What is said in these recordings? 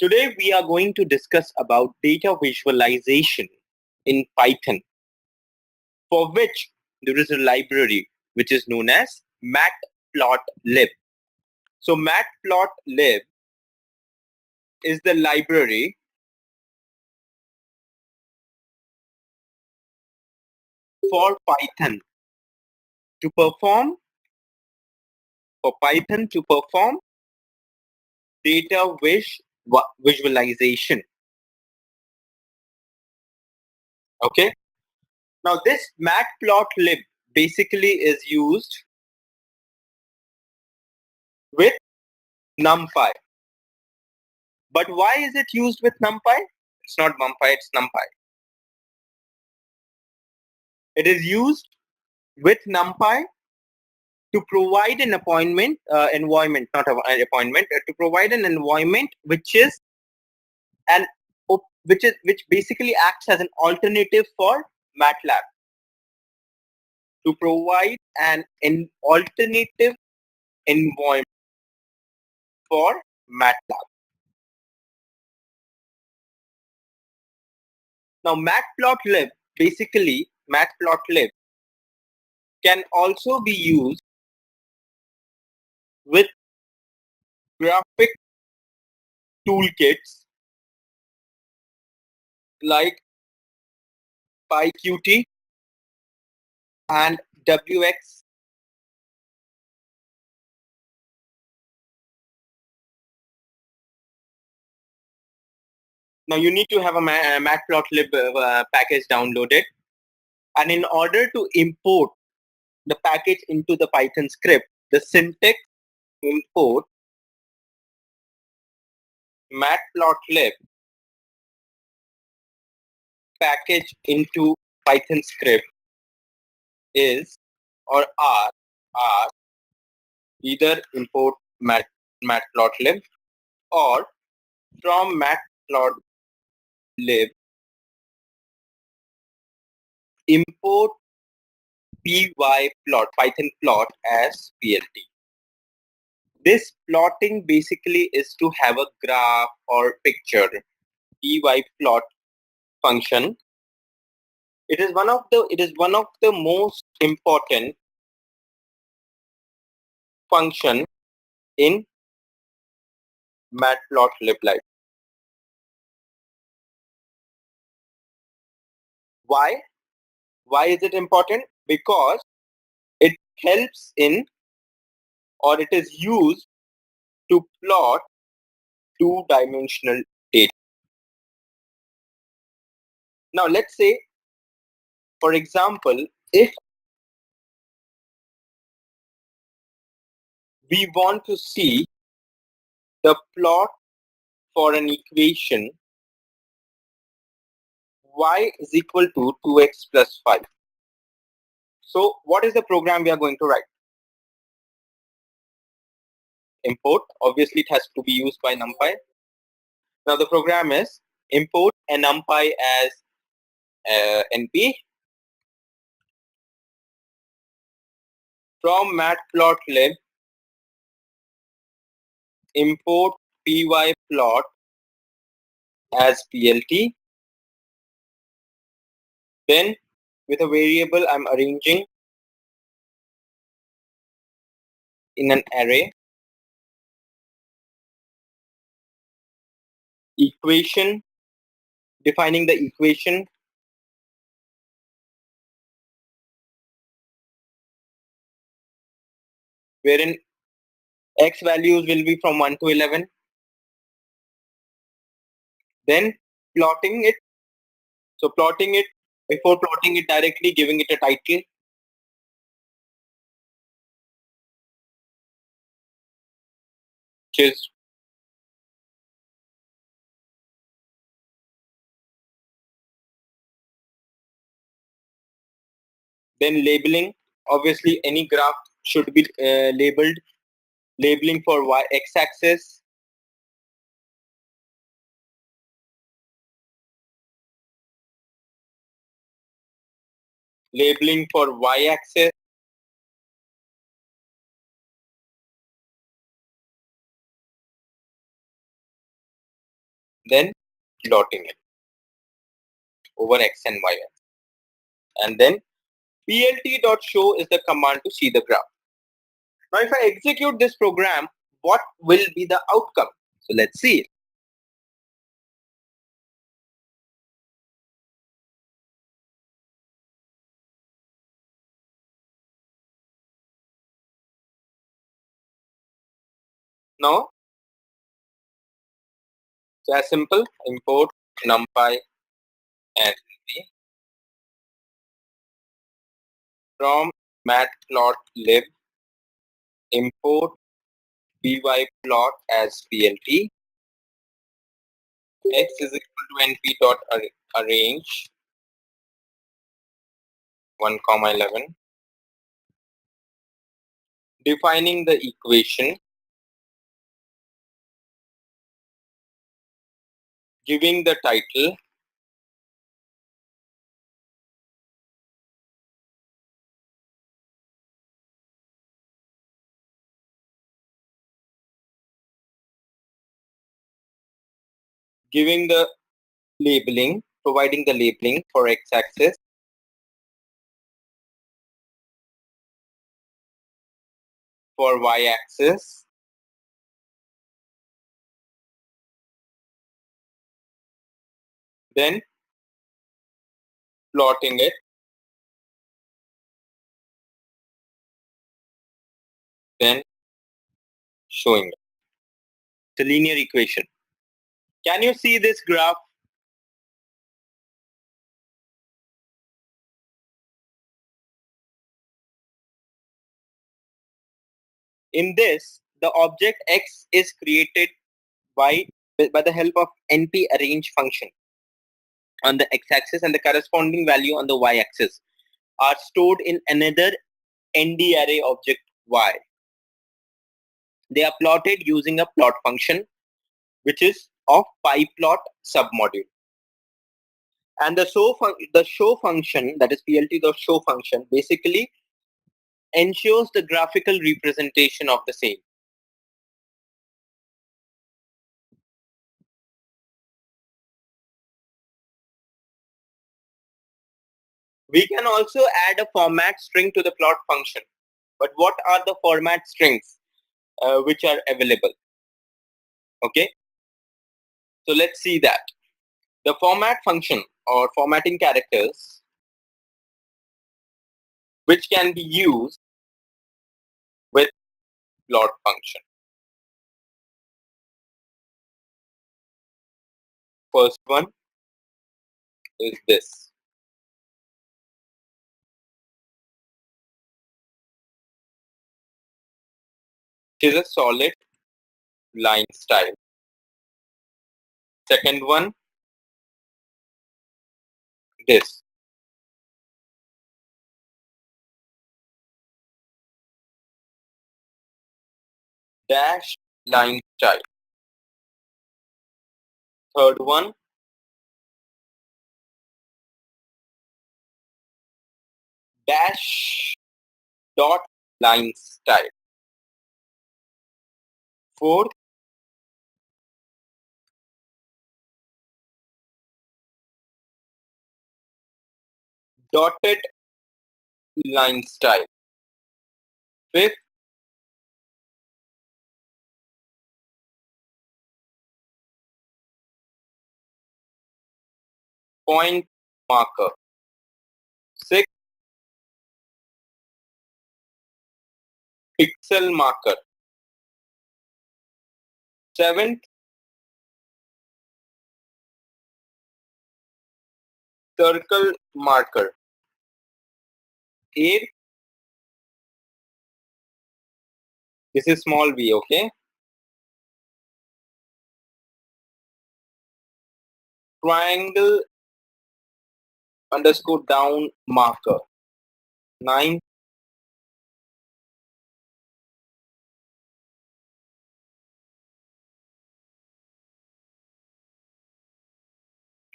Today we are going to discuss about data visualization in Python, for which there is a library which is known as Matplotlib. So Matplotlib is the library for Python to perform data visualization. Okay. Now this Matplotlib basically is used with NumPy. But why is it used with NumPy? It's not NumPy, it's NumPy. It is used with NumPy to provide an environment, not an appointment, to provide an environment which is which basically acts as an alternative for MATLAB, to provide an alternative environment for MATLAB. Now Matplotlib can also be used with graphic toolkits like PyQt and WX. Now you need to have a Matplotlib package downloaded, and in order to import the package into the Python script, the syntax import Matplotlib package into Python script is, or are either import Matplotlib, or from Matplotlib import Python plot as PLT. This plotting basically is to have a graph or picture. Pyplot function. It is one of the most important function in Matplotlib library. Why? Why is it important? Because it helps in, or it is used to plot two-dimensional data. Now let's say, for example, if we want to see the plot for an equation y is equal to 2x plus 5. So what is the program we are going to write? Import. Obviously it has to be used by NumPy. Now the program is import a NumPy as NP from Matplotlib, import pyplot as PLT. Then with a variable I'm arranging in an array equation, defining the equation, wherein x values will be from 1 to 11. Then plotting it. So plotting it, before plotting it directly, giving it a title. Which is then labeling. Obviously any graph should be labeled. Labeling for x-axis, labeling for y-axis, then plotting it over x and y. And then plt.show is the command to see the graph. Now if I execute this program, what will be the outcome? So let's see it. Now it's as simple. Import numpy and v from matplotlib. Import byplot as plt. X is equal to np.arrange 1,11. Defining the equation, giving the title, giving the labeling, providing the labeling for x-axis, for y-axis, then plotting it, then showing it. It's a linear equation. Can you see this graph? In this, the object x is created by the help of np arrange function on the x-axis, and the corresponding value on the y-axis are stored in another nd array object y. They are plotted using a plot function which is of pyplot submodule. And the show function, that is plt.show function, basically ensures the graphical representation of the same. We can also add a format string to the plot function. But what are the format strings which are available? Okay, so let's see that. The format function or formatting characters which can be used with plot function. First one is this. It is a solid line style. Second one, this. Dash line style. Third one, dash dot line style. Fourth, dotted line style. Fifth, point marker. Sixth, pixel marker. Seventh, circle marker. Eighth, this is small v, okay? Triangle underscore down marker. Ninth,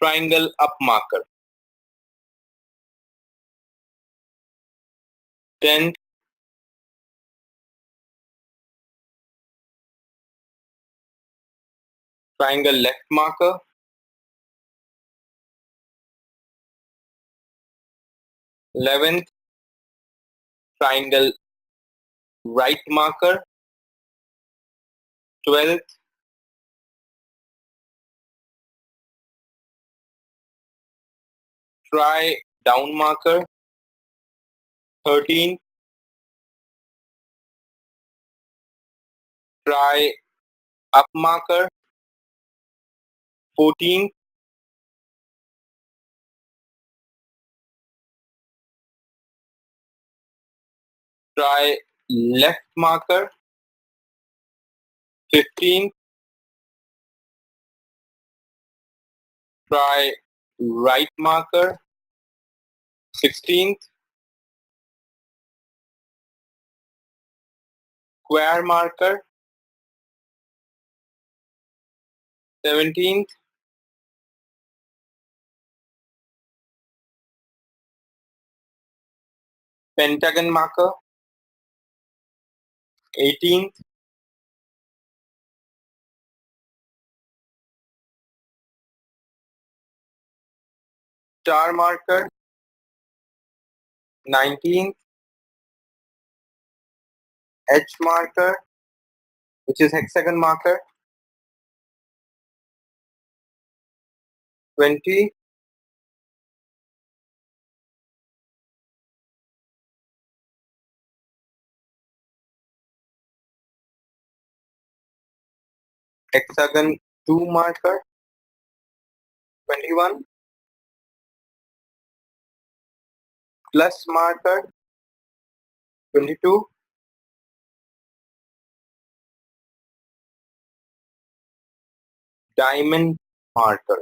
triangle up marker. 10th, triangle left marker. 11th, triangle right marker. 12th, try down marker. 13th, try up marker. 14th, try left marker. 15th, try right marker. 16th, square marker. 17th, pentagon marker. 18th, star marker. 19th, edge marker, which is hexagon marker. 20, hexagon 2 marker. 21, plus marker. 22, diamond marker.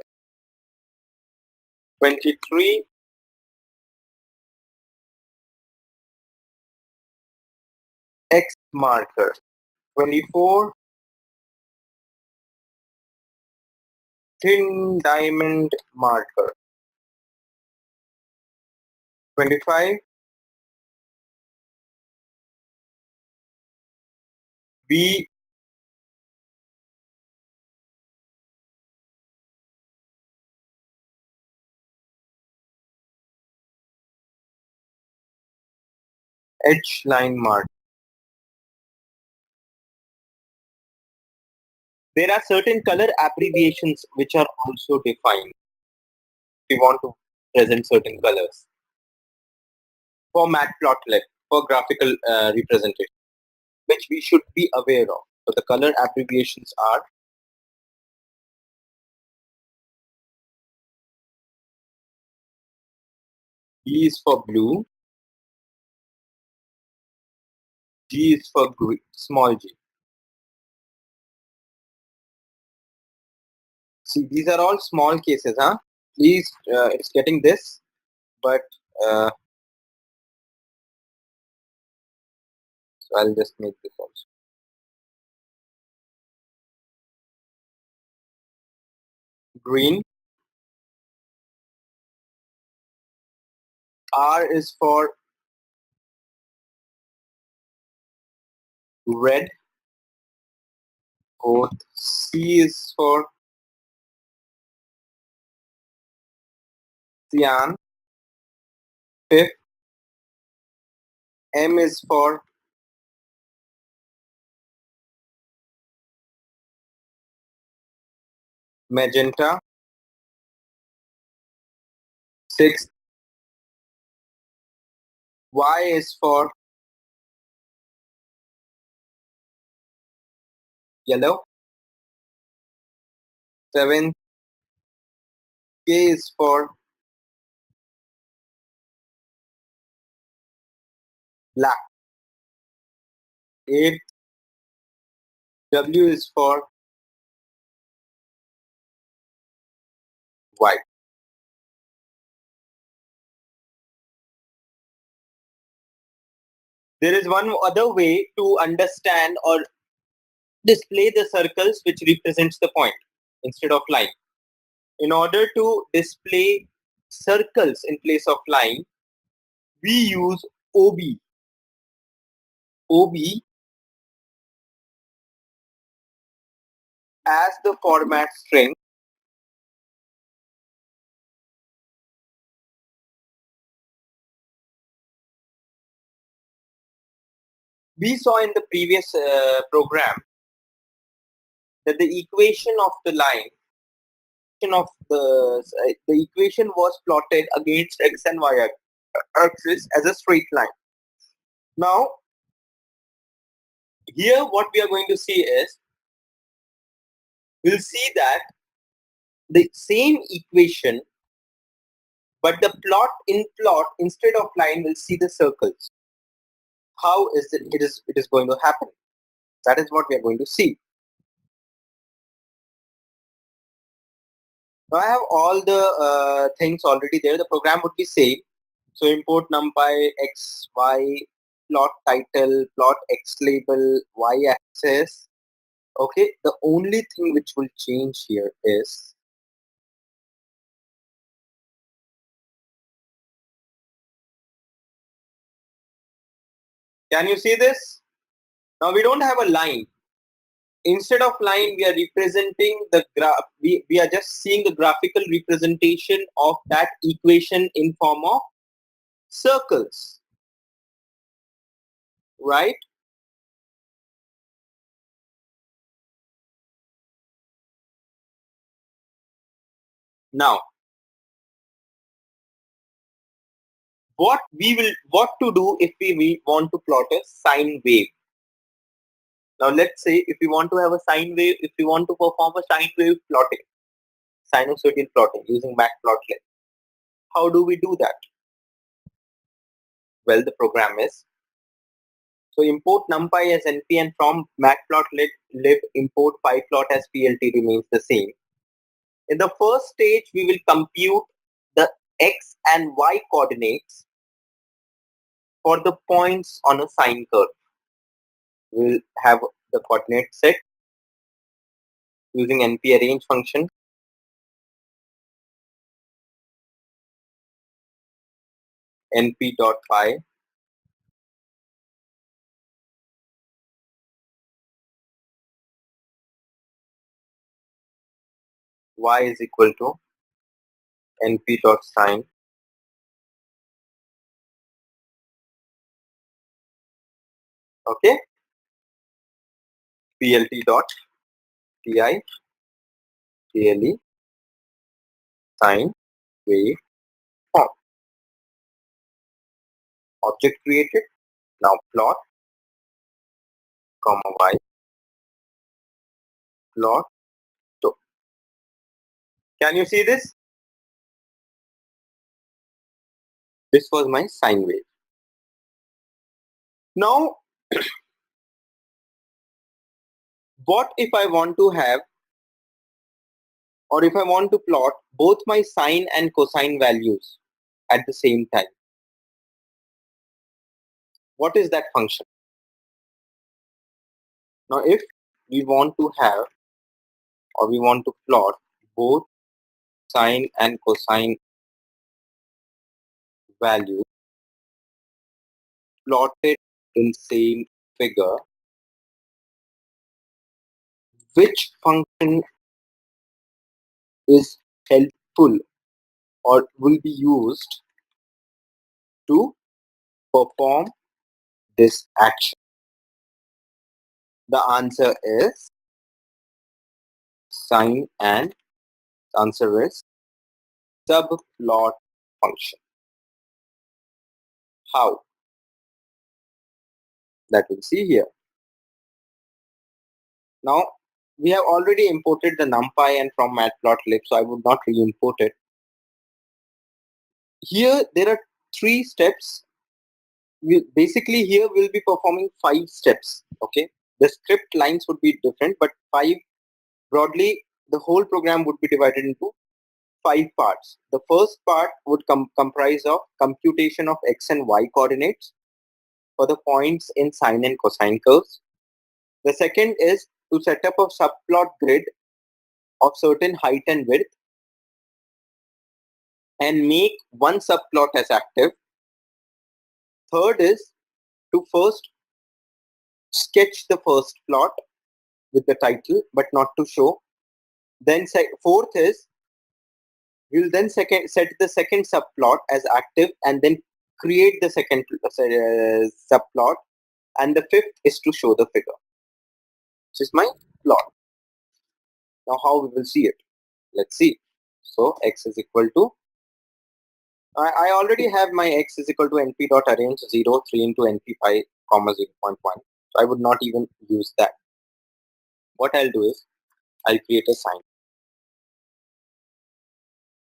23, X marker. 24, thin diamond marker. 25, B edge line marker. There are certain color abbreviations which are also defined. We want to present certain colors for Matplot for graphical representation, which we should be aware of. So the color abbreviations are B is for blue, G is for green, small g. See, these are all small cases, huh? Please, it's getting this, but so I'll just make this also. Green. R is for red. Fourth. C is for cyan. Fifth. M is for magenta. Sixth. Y is for yellow. Seventh. K is for black. Eighth. W is for white. There is one other way to understand or display the circles which represents the point instead of line. In order to display circles in place of line, we use OB. OB as the format string We saw in the previous program that the equation of the line of the equation was plotted against x and y axis as a straight line. Now here what we are going to see is, we'll see that the same equation, but the plot instead of line will see the circles. How is it is going to happen? That is what we are going to see. Now I have all the things already there. The program would be same. So import numpy, x, y, plot title, plot x label, y axis. Okay, the only thing which will change here is, can you see this? Now we don't have a line. Instead of line, we are representing the graph. We are just seeing the graphical representation of that equation in form of circles, right? Now, what to do if we want to plot a sine wave? Now let's say if we want to have a sine wave, if we want to perform a sine wave plotting, sinusoidal plotting using Matplot Library, how do we do that? Well, the program is, so import numpy as np, and from Matplot lib import pyplot as plt remains the same. In the first stage, we will compute the x and y coordinates for the points on a sine curve. We'll have the coordinate set using np arrange function. np.py y is equal to np.sine okay plt.pi clearly sine wave form. Object created. Now plot comma y plot. So can you see this? This was my sine wave. Now what if I want to have, or if I want to plot both my sine and cosine values at the same time? What is that function? Now if we want to have, or we want to plot both sine and cosine values plotted in same figure, which function is helpful or will be used to perform this action? The answer is sine, and the answer is subplot function. How? That we'll see here. Now we have already imported the numpy and from matplotlib, so I would not re-import it. Here there are 3 steps. Basically here we'll be performing 5 steps. Okay, the script lines would be different, but 5 broadly. The whole program would be divided into 5 parts. The first part would comprise of computation of x and y coordinates for the points in sine and cosine curves. The second is to set up a subplot grid of certain height and width and make one subplot as active. Third is to first sketch the first plot with the title but not to show. Then fourth is we'll then set the second subplot as active and then create the second subplot and the fifth is to show the figure. This is my plot. Now how we will see it? Let's see. So x is equal to, I already have my x is equal to np dot arrange 0, 3 into np pi comma 0.1. So I would not even use that. What I'll do is I'll create a sine.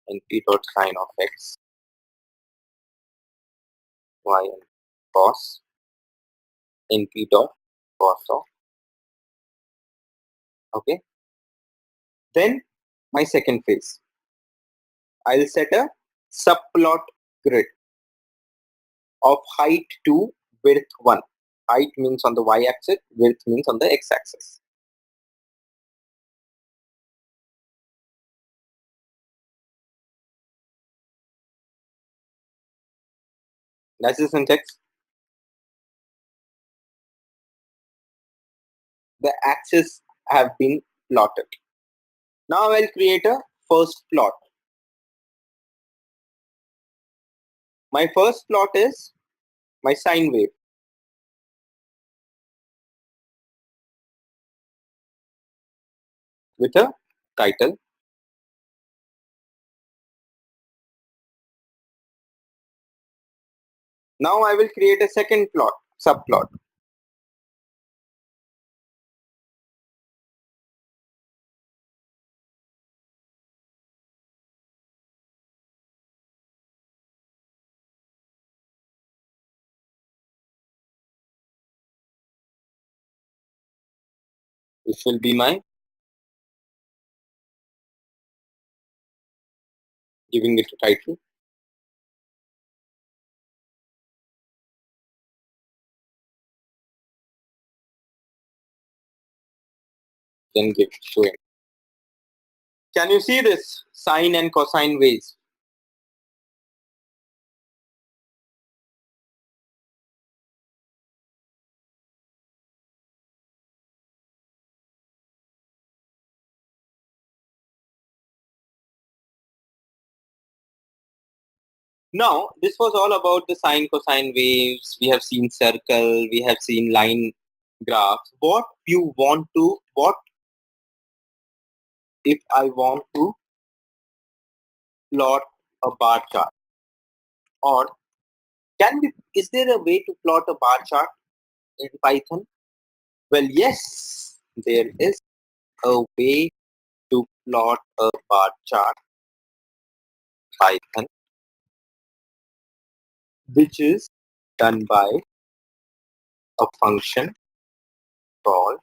Np dot sine of x, y and cos, np dot cos of, okay. Then my second phase, I'll set a subplot grid of height 2, width 1. Height means on the y-axis, width means on the x-axis. That's the syntax. The axes have been plotted. Now I'll create a first plot. My first plot is my sine wave with a title. Now I will create a second plot, subplot. This will be my giving it a title. Then give showing. Can you see this sine and cosine waves? Now, this was all about the sine cosine waves. We have seen circle, we have seen line graphs. What if I want to plot a bar chart? Or is there a way to plot a bar chart in Python? Well, yes, there is a way to plot a bar chart in Python, which is done by a function called,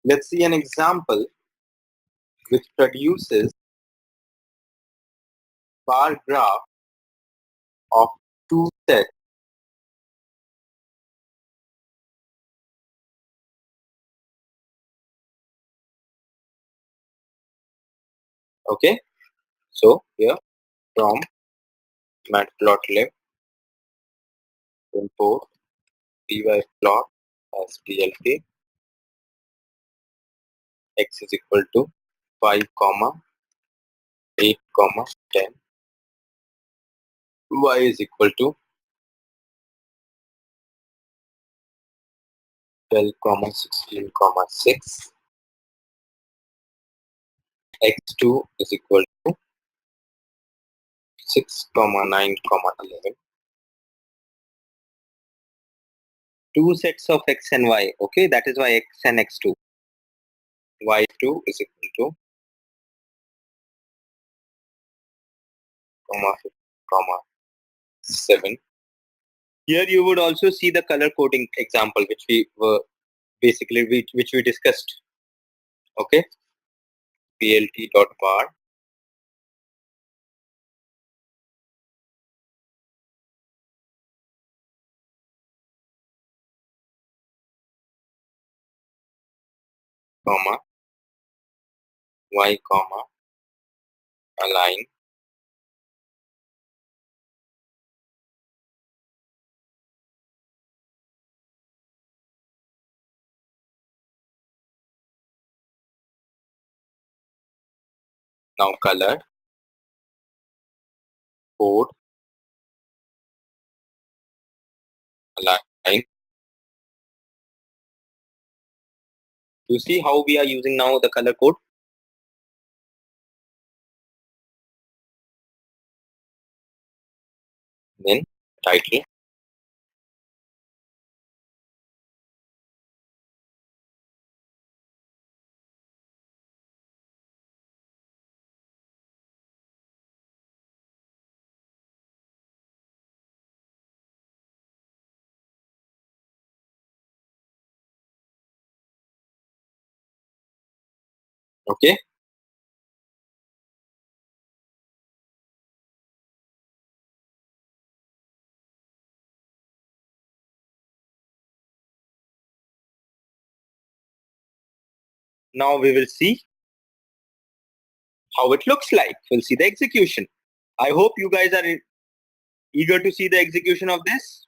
let's see an example which produces bar graph of two sets. Okay, so here from Matplot Library, import pyplot as plt, x is equal to 5 comma 8 comma 10, y is equal to 12 comma 16 comma 6, x2 is equal to 6 comma 9 comma 11. Two sets of x and y. Okay, that is why x and x2. y2 is equal to comma 5 comma 7. Here you would also see the color coding example which we were basically which we discussed. Okay, plt dot bar comma y comma align now color code align. You see how we are using now the color code? Then title. Okay. Now we will see how it looks like. We'll see the execution. I hope you guys are eager to see the execution of this.